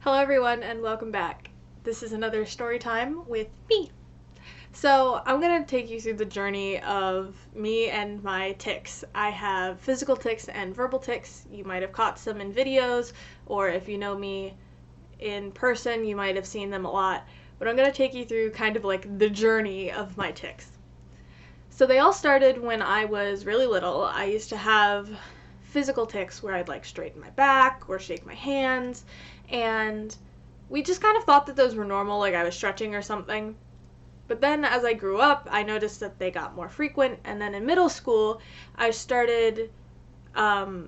Hello everyone and welcome back. This is another story time with me. So I'm going to take you through the journey of me and my tics. I have physical tics and verbal tics. You might have caught some in videos, or if you know me in person, you might have seen them a lot. But I'm going to take you through kind of like the journey of my tics. So they all started when I was really little. I used to have physical tics where I'd like straighten my back or shake my hands, and we just kind of thought that those were normal, like I was stretching or something. But then as I grew up, I noticed that they got more frequent, and then in middle school, I started, my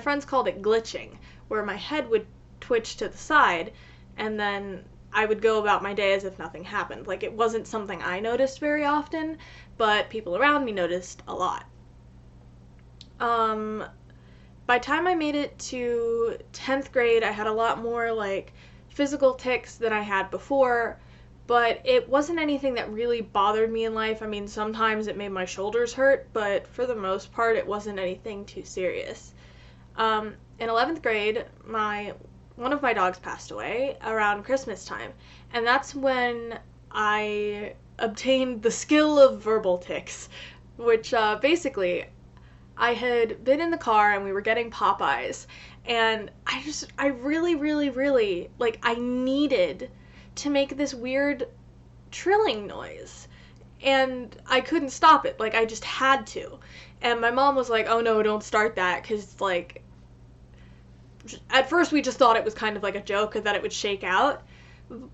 friends called it glitching, where my head would twitch to the side, and then I would go about my day as if nothing happened. Like, it wasn't something I noticed very often, but people around me noticed a lot. By the time I made it to 10th grade, I had a lot more, like, physical tics than I had before, but it wasn't anything that really bothered me in life. I mean, sometimes it made my shoulders hurt, but for the most part, it wasn't anything too serious. In 11th grade, one of my dogs passed away around Christmas time, and that's when I obtained the skill of verbal tics, which basically I had been in the car and we were getting Popeyes, and I really, like, I needed to make this weird trilling noise, and I couldn't stop it. Like, I just had to. And my mom was like, oh no, don't start that, because, like, at first we just thought it was kind of like a joke and that it would shake out.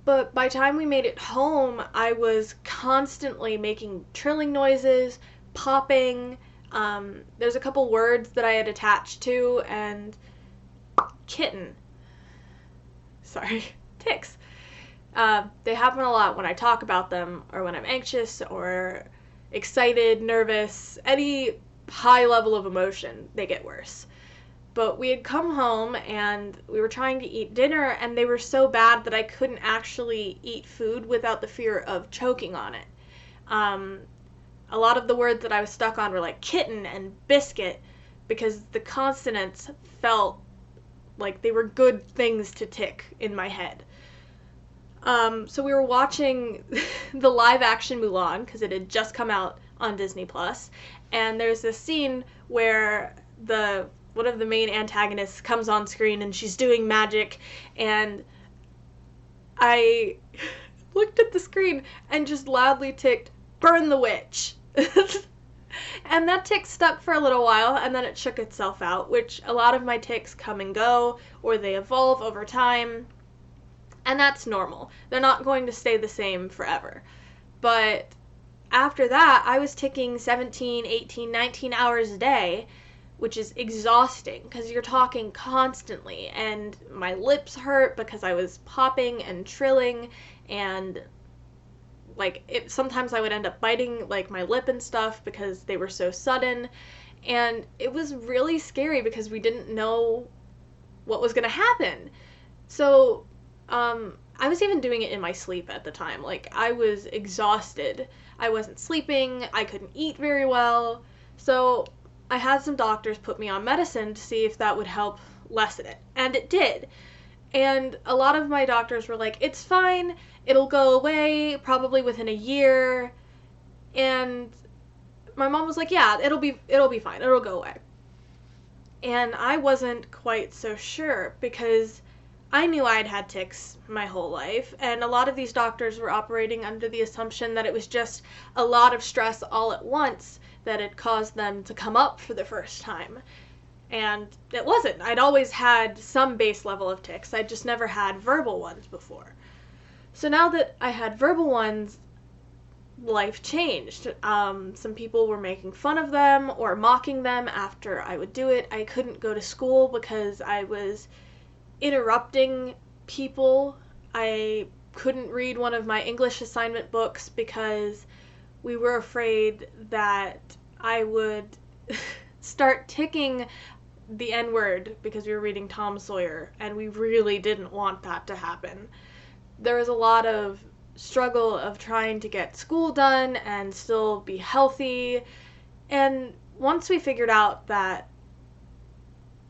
But by the time we made it home, I was constantly making trilling noises, popping. There's a couple words that I had attached to, and kitten. Sorry, tics. They happen a lot when I talk about them, or when I'm anxious, or excited, nervous, any high level of emotion, they get worse. But we had come home and we were trying to eat dinner, and they were so bad that I couldn't actually eat food without the fear of choking on it. A lot of the words that I was stuck on were like kitten and biscuit, because the consonants felt like they were good things to tick in my head. So we were watching the live action Mulan, because it had just come out on Disney Plus, and there's this scene where one of the main antagonists comes on screen and she's doing magic, and I looked at the screen and just loudly ticked, "Burn the witch." And that tick stuck for a little while, and then it shook itself out, which a lot of my tics come and go, or they evolve over time, and that's normal. They're not going to stay the same forever. But after that, I was ticking 17, 18, 19 hours a day, which is exhausting because you're talking constantly, and my lips hurt because I was popping and trilling, and like sometimes I would end up biting like my lip and stuff because they were so sudden, and it was really scary because we didn't know what was going to happen. So I was even doing it in my sleep at the time. Like, I was exhausted. I wasn't sleeping. I couldn't eat very well. So I had some doctors put me on medicine to see if that would help lessen it. And it did. And a lot of my doctors were like, it's fine. It'll go away probably within a year. And my mom was like, yeah, it'll be fine. It'll go away. And I wasn't quite so sure, because I knew I'd had tics my whole life, and a lot of these doctors were operating under the assumption that it was just a lot of stress all at once that had caused them to come up for the first time. And it wasn't. I'd always had some base level of tics. I'd just never had verbal ones before. So now that I had verbal ones, life changed. Some people were making fun of them or mocking them after I would do it. I couldn't go to school because I was interrupting people. I couldn't read one of my English assignment books because we were afraid that I would start ticking the N-word because we were reading Tom Sawyer, and we really didn't want that to happen. There was a lot of struggle of trying to get school done and still be healthy, and once we figured out that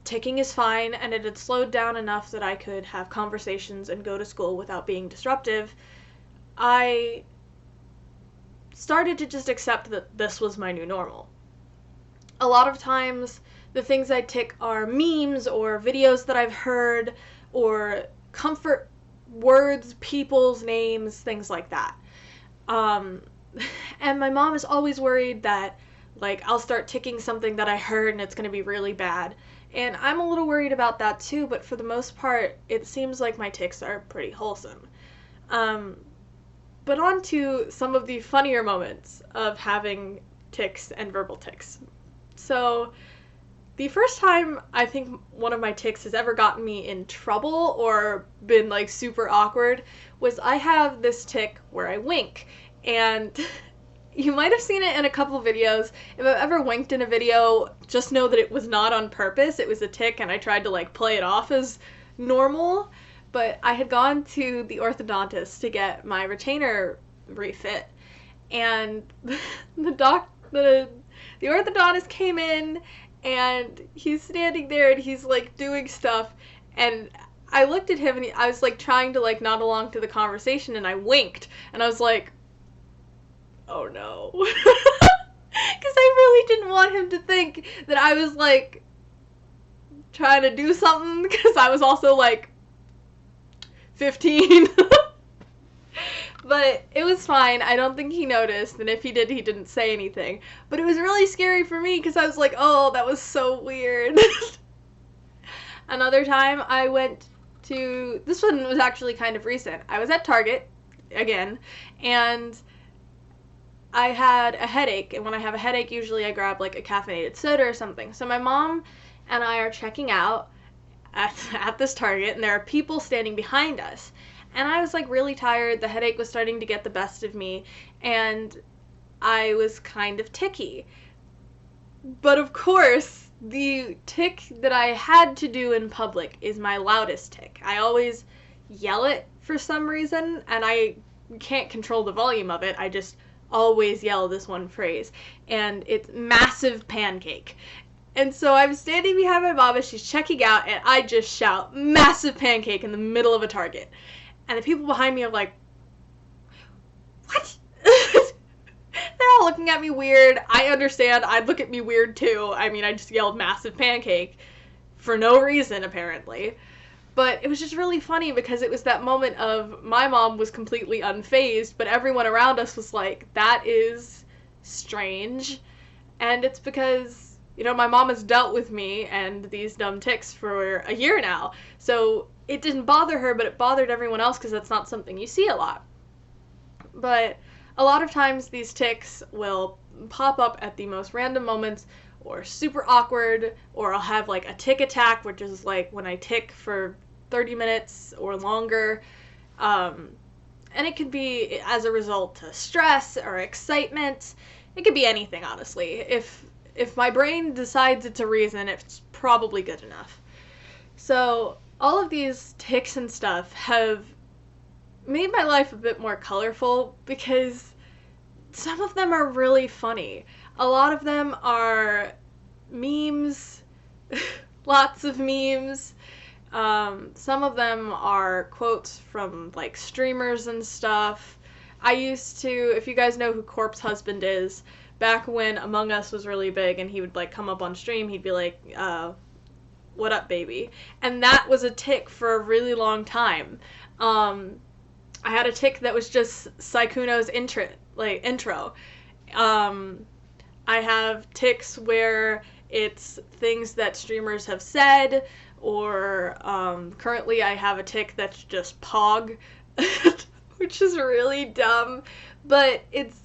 ticking is fine, and it had slowed down enough that I could have conversations and go to school without being disruptive, I started to just accept that this was my new normal. A lot of times, the things I tick are memes or videos that I've heard or comfort words, people's names, things like that. Um, and my mom is always worried that, like, I'll start ticking something that I heard and it's going to be really bad. And I'm a little worried about that too, but for the most part, it seems like my tics are pretty wholesome. Um, but on to some of the funnier moments of having tics and verbal tics. So, the first time I think one of my tics has ever gotten me in trouble or been like super awkward was I have this tic where I wink. And you might have seen it in a couple videos. If I've ever winked in a video, just know that it was not on purpose. It was a tic and I tried to like play it off as normal. But I had gone to the orthodontist to get my retainer refit. And the orthodontist came in and he's standing there and he's like doing stuff, and I looked at him and I was like trying to like nod along to the conversation, and I winked and I was like, oh no. Because I really didn't want him to think that I was like trying to do something, because I was also like 15. But it was fine. I don't think he noticed, and if he did, he didn't say anything. But it was really scary for me because I was like, oh, that was so weird. Another time I went to, this one was actually kind of recent. I was at Target, again, and I had a headache. And when I have a headache, usually I grab like a caffeinated soda or something. So my mom and I are checking out at this Target, and there are people standing behind us. And I was like really tired, the headache was starting to get the best of me, and I was kind of ticky. But of course, the tic that I had to do in public is my loudest tic. I always yell it for some reason, and I can't control the volume of it, I just always yell this one phrase, and it's massive pancake. And so I'm standing behind my mom as she's checking out, and I just shout massive pancake in the middle of a Target. And the people behind me are like, what? They're all looking at me weird. I understand. I'd look at me weird too. I mean, I just yelled massive pancake for no reason, apparently. But it was just really funny because it was that moment of my mom was completely unfazed, but everyone around us was like, that is strange. And it's because, you know, my mom has dealt with me and these dumb tics for a year now. So it didn't bother her, but it bothered everyone else because that's not something you see a lot. But a lot of times these tics will pop up at the most random moments, or super awkward, or I'll have like a tic attack, which is like when I tic for 30 minutes or longer. And it could be as a result of stress or excitement. It could be anything, honestly. If my brain decides it's a reason, it's probably good enough. So all of these tics and stuff have made my life a bit more colorful because some of them are really funny. A lot of them are memes, lots of memes. Some of them are quotes from like streamers and stuff. I used to, if you guys know who Corpse Husband is, back when Among Us was really big and he would like come up on stream, he'd be like, what up, baby? And that was a tic for a really long time. I had a tic that was just Saikuno's intro. I have tics where it's things that streamers have said, or currently I have a tic that's just Pog, which is really dumb, but it's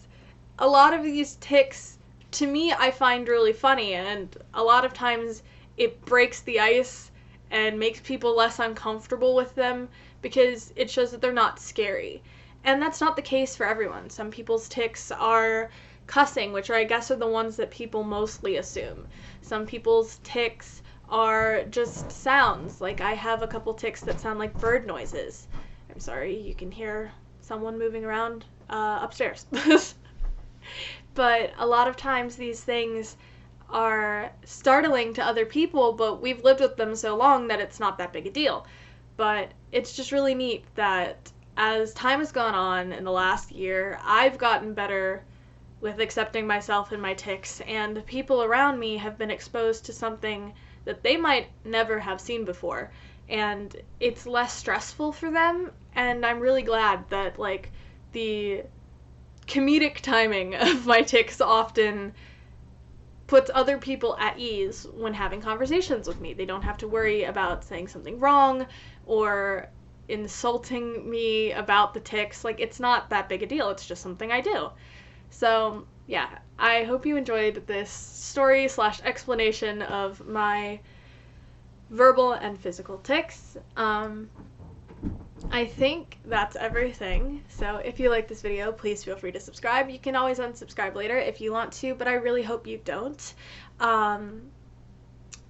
a lot of these tics, to me, I find really funny, and a lot of times it breaks the ice and makes people less uncomfortable with them because it shows that they're not scary. And that's not the case for everyone. Some people's tics are cussing, which I guess are the ones that people mostly assume. Some people's tics are just sounds. Like I have a couple tics that sound like bird noises. I'm sorry, you can hear someone moving around upstairs. But a lot of times these things are startling to other people, but we've lived with them so long that it's not that big a deal. But it's just really neat that as time has gone on in the last year, I've gotten better with accepting myself and my tics, and the people around me have been exposed to something that they might never have seen before. And it's less stressful for them, and I'm really glad that, like, the comedic timing of my tics often puts other people at ease when having conversations with me. They don't have to worry about saying something wrong or insulting me about the tics. Like, it's not that big a deal. It's just something I do. So, yeah, I hope you enjoyed this story / explanation of my verbal and physical tics. I think that's everything. So if you like this video, please feel free to subscribe. You can always unsubscribe later if you want to, but I really hope you don't.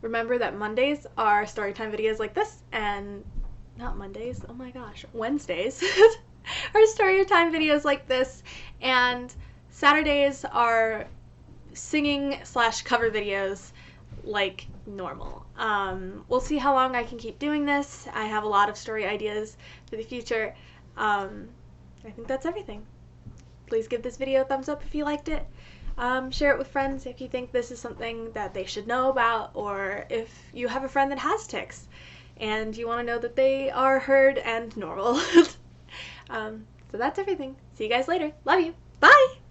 Remember that Mondays are storytime videos like this, and not Mondays, oh my gosh, Wednesdays are storytime videos like this, and Saturdays are singing / cover videos like normal. We'll see how long I can keep doing this. I have a lot of story ideas for the future. I think that's everything. Please give this video a thumbs up if you liked it. Share it with friends if you think this is something that they should know about, or if you have a friend that has tics and you want to know that they are heard and normal. So that's everything. See you guys later. Love you. Bye!